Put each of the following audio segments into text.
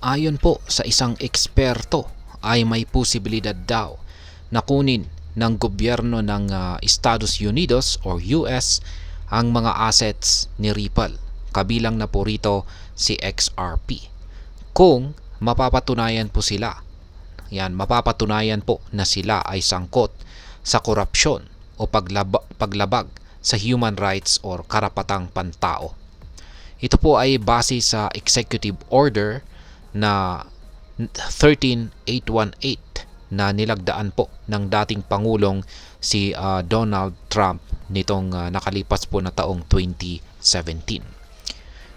Ayon po sa isang eksperto ay may posibilidad daw na kunin ng gobyerno ng Estados Unidos or US ang mga assets ni Ripple. Kabilang na po rito si XRP. Kung mapapatunayan po sila, mapapatunayan po na sila ay sangkot sa korupsyon o paglabag sa human rights or karapatang pantao. Ito po ay base sa executive order na 13818 na nilagdaan po ng dating Pangulong si Donald Trump nitong nakalipas po na taong 2017.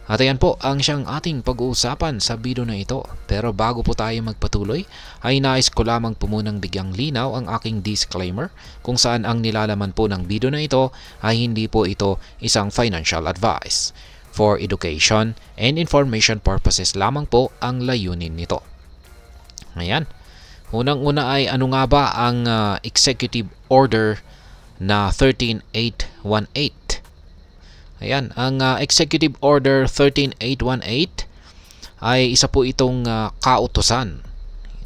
At ayan po ang siyang ating pag-uusapan sa video na ito. Pero bago po tayo magpatuloy, ay nais ko lamang po munang bigyang linaw ang aking disclaimer kung saan ang nilalaman po ng video na ito ay hindi po ito isang financial advice. For education and information purposes lamang po ang layunin nito. Ayan. Unang-una ay ano nga ba ang executive order na 13818? Ayan, ang Executive Order 13818 ay isa po itong kautusan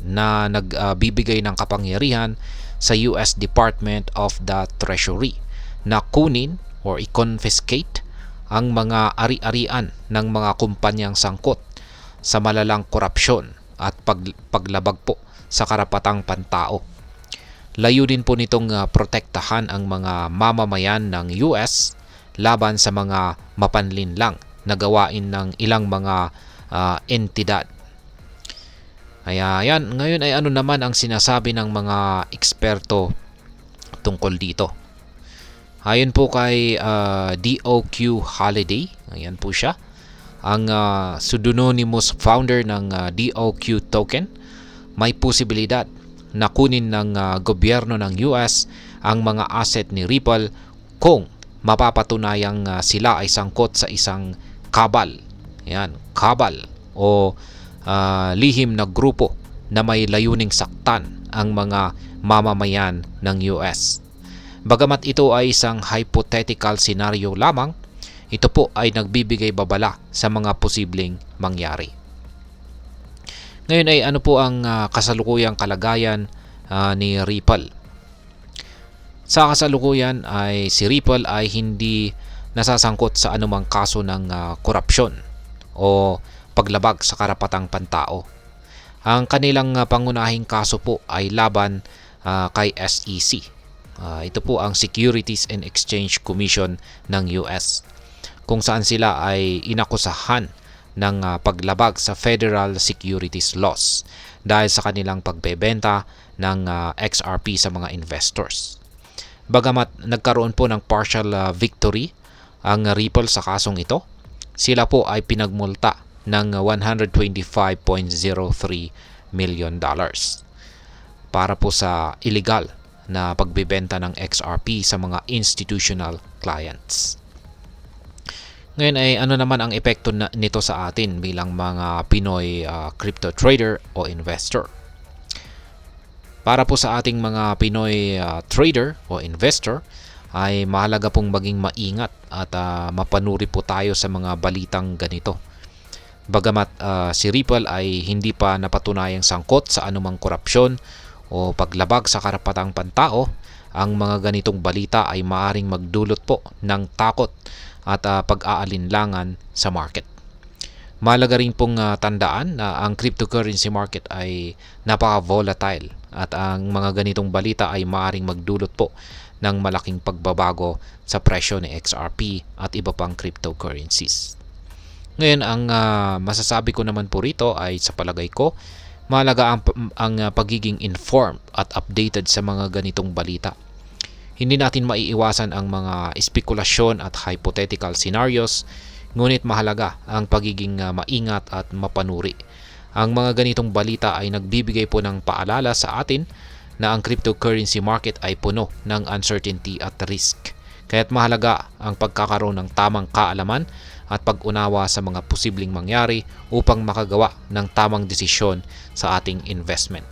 na nagbibigay ng kapangyarihan sa US Department of the Treasury na kunin or i-confiscate ang mga ari-arian ng mga kumpanyang sangkot sa malalang korupsyon at paglabag po sa karapatang pantao. Layunin po nitong protektahan ang mga mamamayan ng US laban sa mga mapanlinlang na gawain ng ilang mga entidad. Ayan, ngayon ay ano naman ang sinasabi ng mga eksperto tungkol dito. Ayon po kay DOQ Holiday, ayan po siya, ang pseudonymous founder ng DOQ token, may posibilidad na kunin ng gobyerno ng US ang mga asset ni Ripple kung mapapatunayang sila ay sangkot sa isang kabal. Yan, kabal o lihim na grupo na may layuning saktan ang mga mamamayan ng US. Bagamat ito ay isang hypothetical scenario lamang, ito po ay nagbibigay babala sa mga posibleng mangyari. Ngayon ay ano po ang kasalukuyang kalagayan ni Ripple? Sa kasalukuyan ay si Ripple ay hindi nasasangkot sa anumang kaso ng korupsyon o paglabag sa karapatang pantao. Ang kanilang pangunahing kaso po ay laban kay SEC. Ito po ang Securities and Exchange Commission ng US, kung saan sila ay inakusahan ng paglabag sa federal securities laws dahil sa kanilang pagbebenta ng XRP sa mga investors. Bagamat nagkaroon po ng partial victory ang Ripple sa kasong ito, sila po ay pinagmulta ng $125.03 million para po sa illegal na pagbebenta ng XRP sa mga institutional clients. Ngayon ay ano naman ang epekto nito sa atin bilang mga Pinoy crypto trader o investor? Para po sa ating mga Pinoy trader o investor, ay mahalaga pong maging maingat at mapanuri po tayo sa mga balitang ganito. Bagamat si Ripple ay hindi pa napatunayang sangkot sa anumang korupsyon o paglabag sa karapatang pantao, ang mga ganitong balita ay maaring magdulot po ng takot at pag-aalinlangan sa market. Mahalaga rin pong tandaan na ang cryptocurrency market ay napaka-volatile at ang mga ganitong balita ay maaaring magdulot po ng malaking pagbabago sa presyo ni XRP at iba pang cryptocurrencies. Ngayon, ang masasabi ko naman po rito ay sa palagay ko, mahalaga ang pagiging informed at updated sa mga ganitong balita. Hindi natin maiiwasan ang mga espekulasyon at hypothetical scenarios, ngunit mahalaga ang pagiging maingat at mapanuri. Ang mga ganitong balita ay nagbibigay po ng paalala sa atin na ang cryptocurrency market ay puno ng uncertainty at risk. Kaya't mahalaga ang pagkakaroon ng tamang kaalaman at pag-unawa sa mga posibleng mangyari upang makagawa ng tamang desisyon sa ating investment.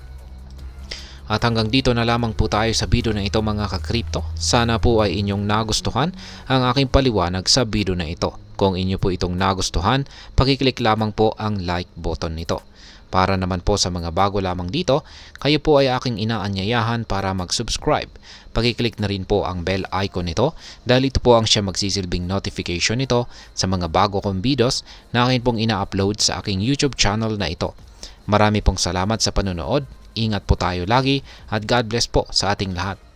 At hanggang dito na lamang po tayo sa video na ito mga ka-crypto. Sana po ay inyong nagustuhan ang aking paliwanag sa video na ito. Kung inyo po itong nagustuhan, pakiclick lamang po ang like button nito. Para naman po sa mga bago lamang dito, kayo po ay aking inaanyayahan para mag-subscribe. Pag-click na rin po ang bell icon nito dahil ito po ang siya magsisilbing notification nito sa mga bago kong videos na akin pong ina-upload sa aking YouTube channel na ito. Marami pong salamat sa panonood, ingat po tayo lagi at God bless po sa ating lahat.